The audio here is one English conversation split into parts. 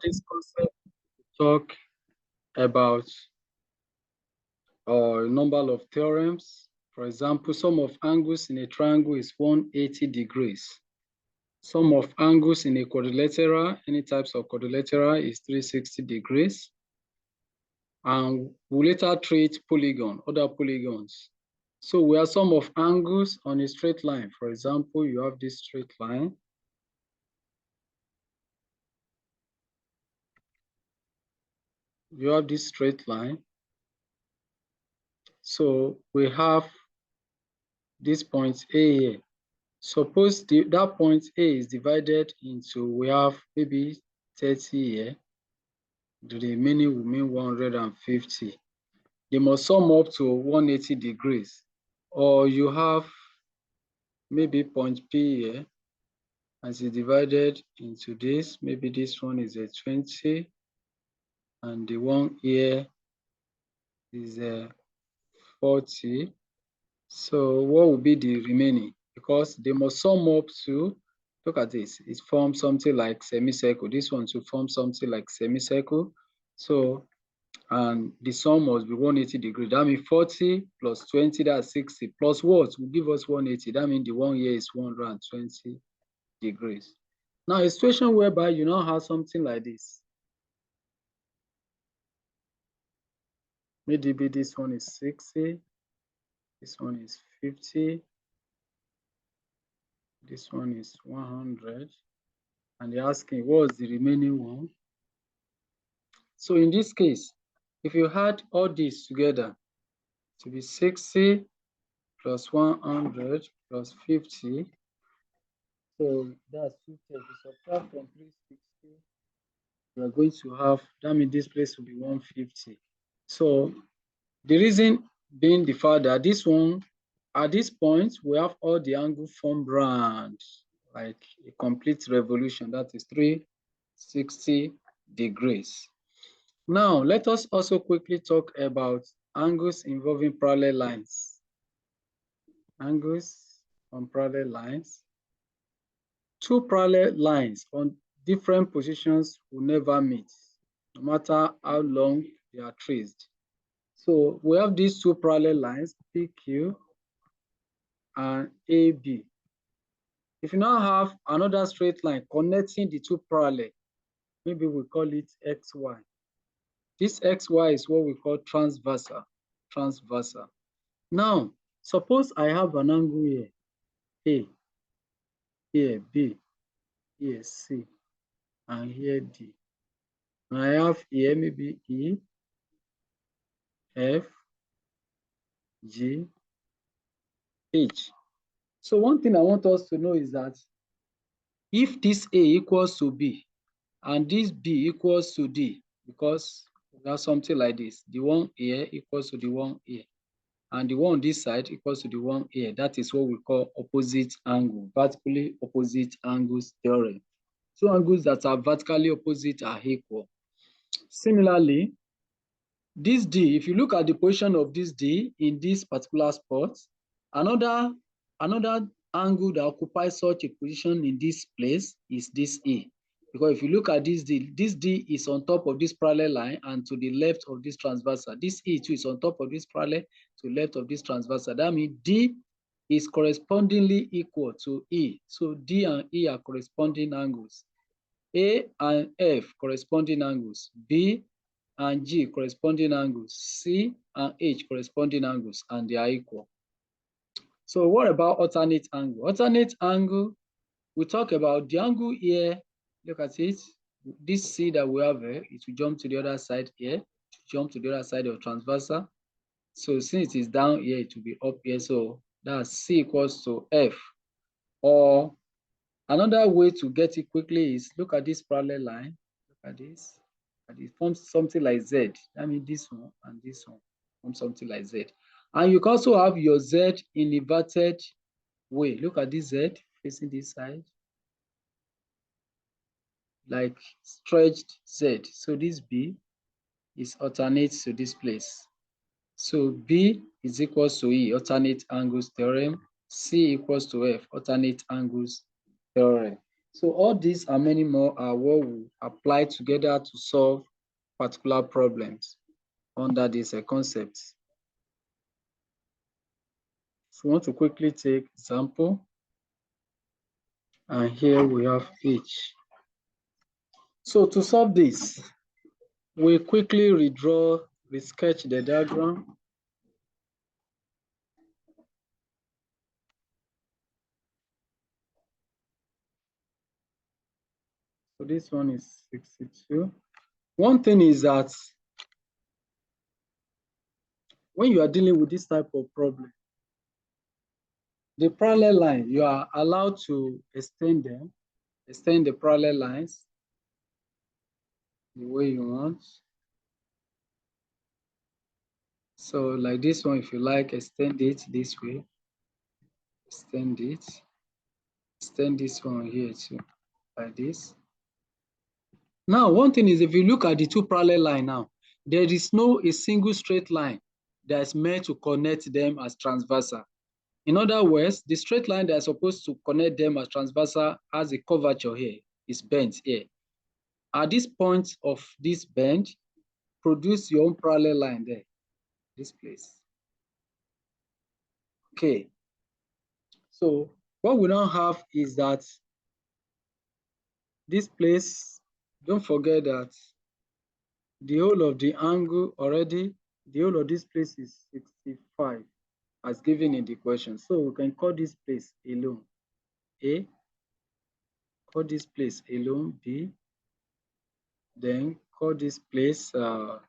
This concept talk about a number of theorems. For example, sum of angles in a triangle is 180 degrees. Sum of angles in a quadrilateral, any types of quadrilateral, is 360 degrees. And we later treat other polygons. So we have sum of angles on a straight line. For example, you have this straight line. You have this straight line. So we have this point A here. Suppose that point A is divided into, we have maybe 30 here. The remaining will mean 150. They must sum up to 180 degrees. Or you have maybe point P here, as it's divided into this. Maybe this one is a 20, and the one here is a 40. So what will be the remaining? Because they must sum up to, look at this, it forms something like semicircle. This one to form something like semicircle. So, and the sum must be 180 degrees. That means 40 plus 20, that's 60. Plus what will give us 180? That means the one here is 120 degrees. Now, a situation whereby you now have something like this. Maybe this one is 60. This one is 50. This one is 100. And they're asking, what's the remaining one? So in this case, if you add all these together to be 60 plus 100 plus 50, so that's 230. Subtract from 360, we are going to have, that means this place will be 150. So the reason being the fact that this one, at this point, we have all the angle formed round, like a complete revolution, that is 360 degrees. Now, let us also quickly talk about angles involving parallel lines. Angles on parallel lines. Two parallel lines on different positions will never meet, no matter how long they are traced. So we have these two parallel lines, PQ and AB. If you now have another straight line connecting the two parallel, maybe we call it XY. This XY is what we call transversal. Now, suppose I have an angle here, A, here B, here C, and here D. And I have here maybe E, F, G, H. So one thing I want us to know is that if this A equals to B and this B equals to D, because we have something like this, the one here equals to the one here, and the one on this side equals to the one here. That is what we call opposite angle, vertically opposite angles theorem. Two angles that are vertically opposite are equal. Similarly, this D, if you look at the position of this D in this particular spot, another angle that occupies such a position in this place is this A. Because if you look at this D is on top of this parallel line and to the left of this transversal. This E too is on top of this parallel to the left of this transversal. That means D is correspondingly equal to E. So D and E are corresponding angles. A and F corresponding angles. B and G corresponding angles. C and H corresponding angles, and they are equal. So what about alternate angle? Alternate angle, we talk about the angle here. Look at it. This C that we have here, it will jump to the other side here, to jump to the other side of transversal. So since it is down here, it will be up here. So that's C equals to F. Or another way to get it quickly is look at this parallel line. Look at this. And it forms something like Z. That means this one and this one form something like Z. And you can also have your Z in inverted way. Look at this Z facing this side, like stretched Z. So this B is alternate to this place. So B is equals to E, alternate angles theorem. C equals to F, alternate angles theorem. So all these and many more are what we apply together to solve particular problems under these concepts. So we want to quickly take example, and here we have H. So to solve this, we quickly sketch the diagram. So this one is 62. One thing is that when you are dealing with this type of problem, the parallel line, you are allowed to extend them, extend the parallel lines the way you want. So like this one, if you like, extend it this way, extend it, extend this one here too, like this. Now, one thing is, if you look at the two parallel line now, there is no a single straight line that is meant to connect them as transversal. In other words, the straight line that is supposed to connect them as transversal has a curvature here, is bent here. At this point of this bend, produce your own parallel line there, this place. Okay. So what we now have is that this place, don't forget that the whole of the angle already, the whole of this place is 65 as given in the question. So we can call this place alone A, call this place alone B, then call this place, that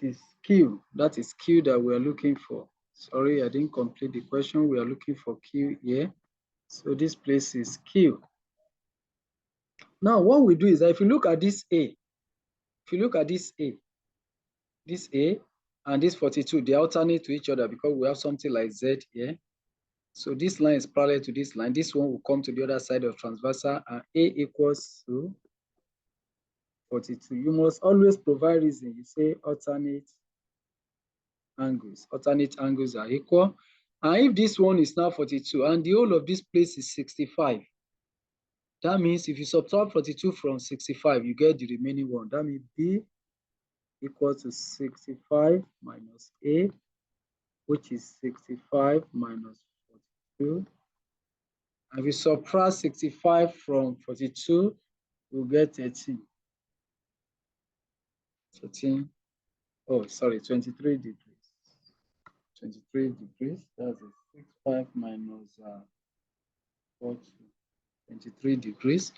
is Q that we are looking for. Sorry, I didn't complete the question. We are looking for Q here. So this place is Q. Now, what we do is that if you look at this A, if you look at this A and this 42, they alternate to each other because we have something like Z here. So this line is parallel to this line. This one will come to the other side of transversal, and A equals to 42. You must always provide reason. You say alternate angles. Alternate angles are equal. And if this one is now 42 and the whole of this place is 65, that means if you subtract 42 from 65, you get the remaining one. That means B equals to 65 minus A, which is 65 minus 42. And if you subtract 65 from 42, we'll get 13. 13, oh, sorry, 23 degrees. 23 degrees, that's a 65 minus 40, 23 degrees.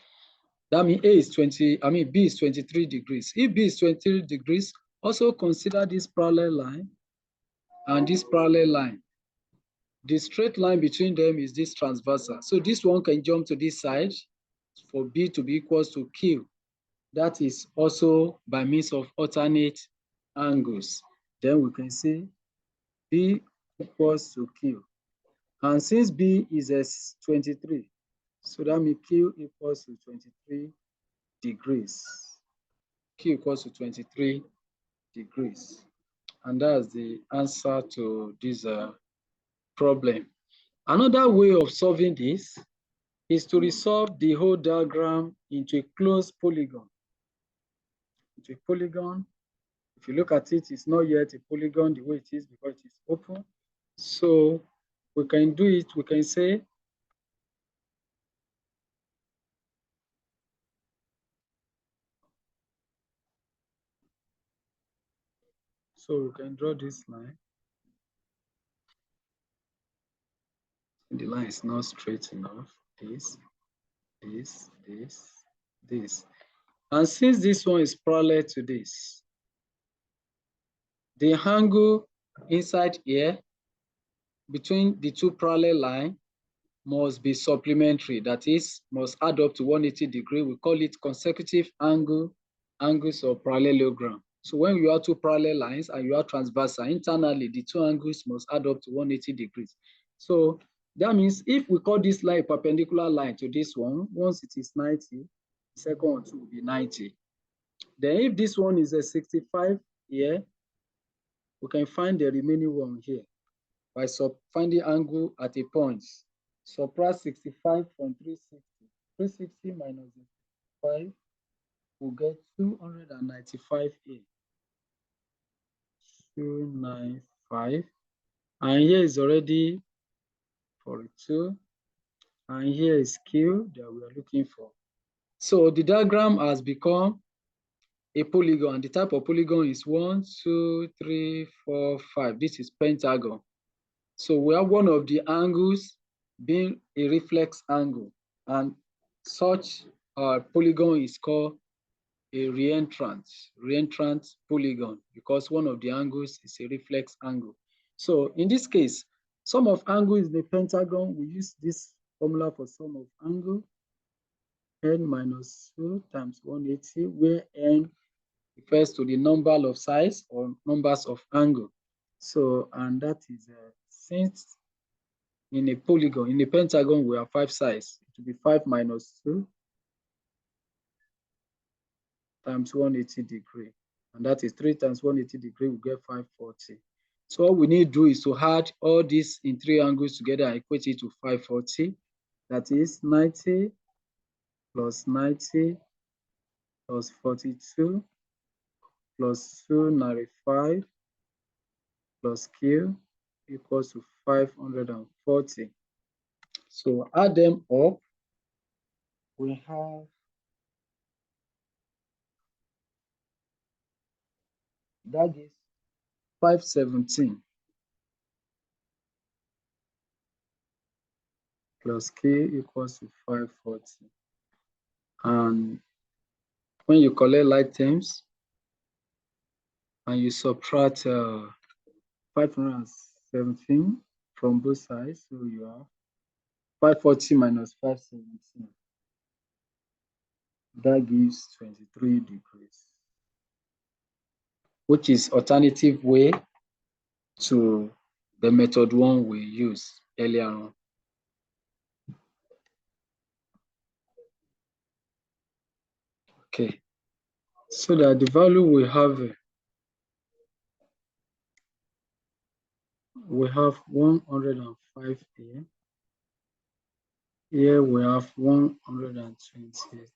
That means B is 23 degrees. If B is 23 degrees, also consider this parallel line and this parallel line. The straight line between them is this transversal. So this one can jump to this side for B to be equals to Q. That is also by means of alternate angles. Then we can say B equals to Q. And since B is 23, so that means Q equals to 23 degrees. Q equals to 23 degrees. And that's the answer to this problem. Another way of solving this is to resolve the whole diagram into a closed polygon. Into a polygon. If you look at it, it's not yet a polygon the way it is because it is open. So we can do it, we can say so we can draw this line. The line is not straight enough. This. And since this one is parallel to this, the angle inside here between the two parallel lines must be supplementary. That is, must add up to 180 degrees. We call it consecutive angles of parallelogram. So when you have two parallel lines and you have transversal, internally the two angles must add up to 180 degrees. So that means if we call this line a perpendicular line to this one, once it is 90, the second one too will be 90. Then if this one is a 65 here, we can find the remaining one here by finding angle at a point. Subtract 65 from 360. 360 minus 5, we'll get 295A. 295. And here is already 42. And here is Q that we are looking for. So the diagram has become a polygon. The type of polygon is 1, 2, 3, 4, 5. This is pentagon. So we have one of the angles being a reflex angle, and such polygon is called a reentrant polygon, because one of the angles is a reflex angle. So in this case, sum of angle is the pentagon. We use this formula for sum of angle, n minus 2 times 180, where n refers to the number of sides or numbers of angle. So, and that is since in a polygon, in a pentagon, we have 5 sides. It will be 5 minus 2 times 180 degree. And that is 3 times 180 degree, we get 540. So all we need to do is to add all these in 3 angles together and equate it to 540. That is 90 plus 90 plus 42 plus 295 plus Q equals to 540. So add them up. We have that is 517 plus K equals to 540. And when you collect like terms and you subtract 517 from both sides, so you have 540 minus 517. That gives 23 degrees, which is alternative way to the method 1 we used earlier on. Okay, so that the value we have 105 here. Here we have 123.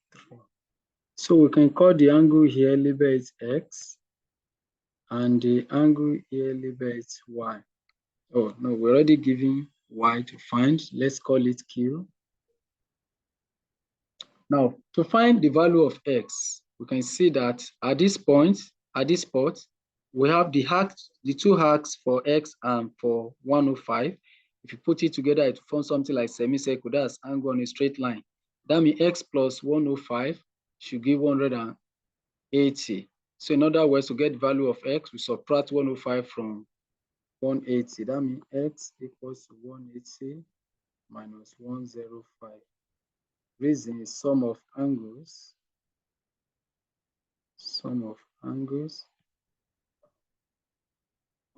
So we can call the angle here, label it X, and the angle here, label it Y. Oh, no, we're already giving Y to find. Let's call it Q. Now, to find the value of X, we can see that at this point, at this spot, we have the two arcs for X and for 105. If you put it together, it forms something like semicircle. That's angle on a straight line. That means X plus 105 should give 180. So in other words, to get the value of X, we subtract 105 from 180. That means X equals to 180 minus 105. Reason is sum of angles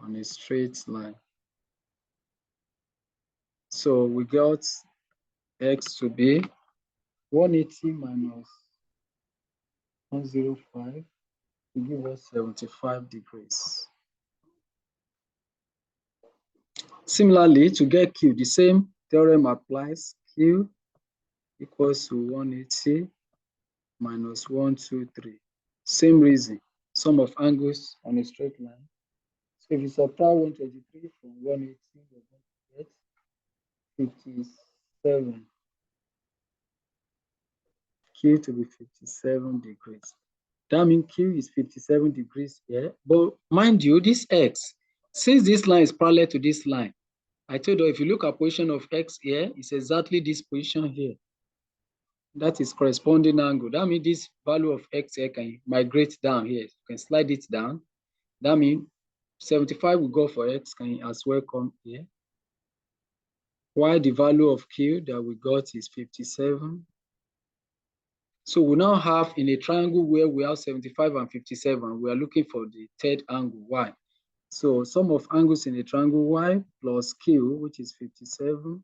on a straight line. So we got X to be 180 minus 105 to give us 75 degrees. Similarly, to get Q, the same theorem applies. Q equals to 180 minus 123. Same reason, sum of angles on a straight line. So if you subtract 123 from 180, you're going to get 57. Q to be 57 degrees. That means Q is 57 degrees here. But mind you, this X, since this line is parallel to this line, I told you if you look at position of X here, it's exactly this position here. That is corresponding angle. That means this value of X here can migrate down here. You can slide it down. That means 75 will go for X, can as well come here. While the value of Q that we got is 57. So we now have in a triangle where we have 75 and 57, we are looking for the third angle, Y. So sum of angles in a triangle Y plus Q, which is 57,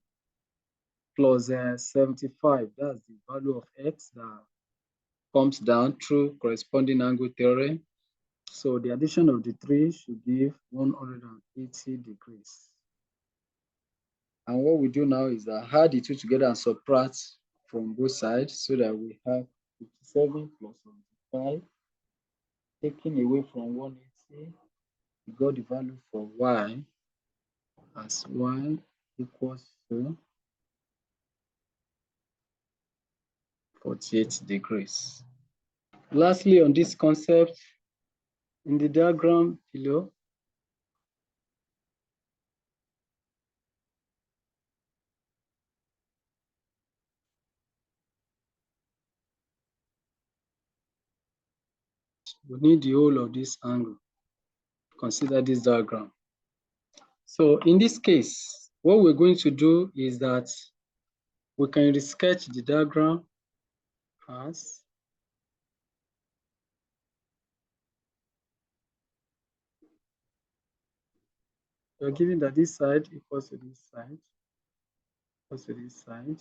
plus 75, that's the value of X that comes down through corresponding angle theorem. So the addition of the three should give 180 degrees. And what we do now is that add the two together and subtract from both sides so that we have 57 plus 75. Taking away from 180, we got the value for y as y equals to 48 degrees. Lastly, on this concept, in the diagram below, we need the whole of this angle. Consider this diagram. So in this case, what we're going to do is that we can resketch the diagram as we're given that this side equals to this side, equals to this side.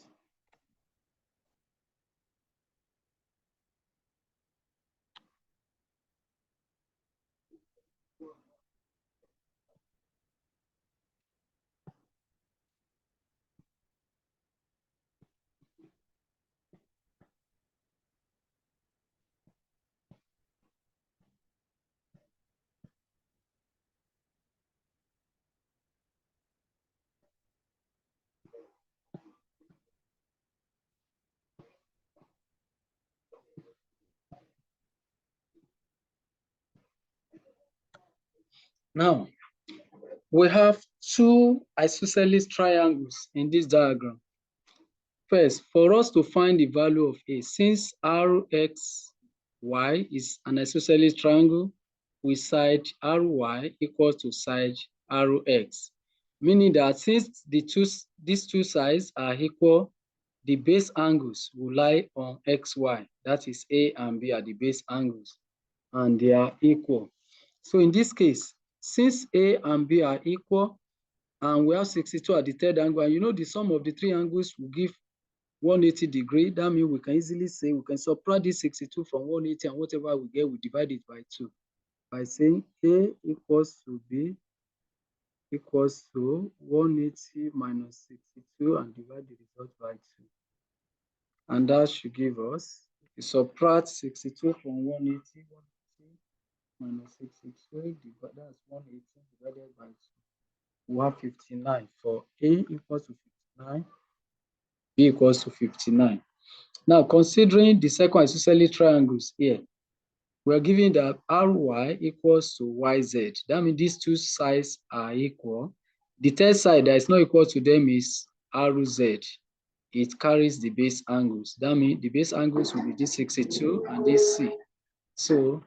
Now, we have two isosceles triangles in this diagram. First, for us to find the value of A, since RXY is an isosceles triangle, with side RY equals to side RX, meaning that since these two sides are equal, the base angles will lie on XY. That is, A and B are the base angles, and they are equal. So in this case, since A and B are equal, and we have 62 at the third angle, and you know the sum of the three angles will give 180 degrees. That means we can easily say we can subtract this 62 from 180, and whatever we get, we divide it by 2 by saying A equals to B equals to 180 minus 62 and divide the result by 2. And that should give us, if you subtract 62 from 180, 180 minus 62, that's 180 divided by 2. We have 59 for A equals to 59, B equals to 59. Now, considering the second isosceles triangles here, we're given that RY equals to YZ. That means these two sides are equal. The third side that is not equal to them is RZ. It carries the base angles. That means the base angles will be this 62 and this C. So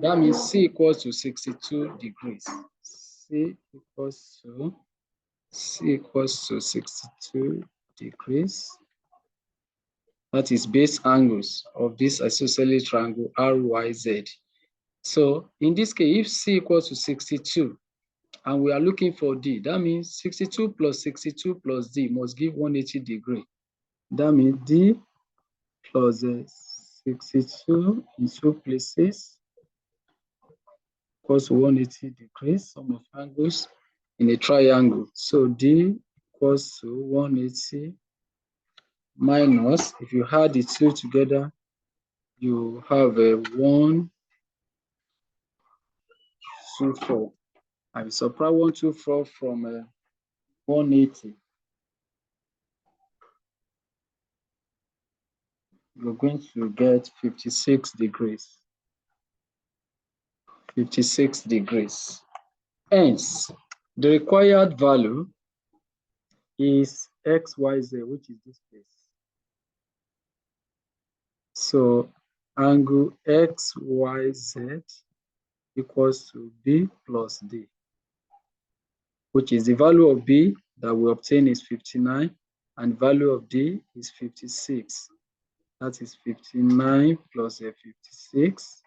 that means C equals to 62 degrees. C equals to 62 degrees. That is base angles of this isosceles triangle RYZ. So in this case, if C equals to 62 and we are looking for D, that means 62 plus 62 plus D must give 180 degrees. That means D plus 62 in two places equals 180 degrees, sum of angles in a triangle. So D equals to 180 minus, if you add the two together, you have a 124. I will subtract 124 from 180. You're going to get 56 degrees. 56 degrees. Hence, the required value is XYZ, which is this place. So angle XYZ equals to B plus D, which is the value of B that we obtain is 59, and value of D is 56. That is 59 plus 56.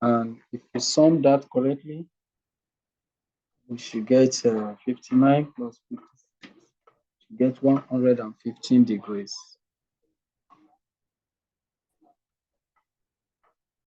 And if we sum that correctly, we should get 59 plus 56, we should get 115 degrees.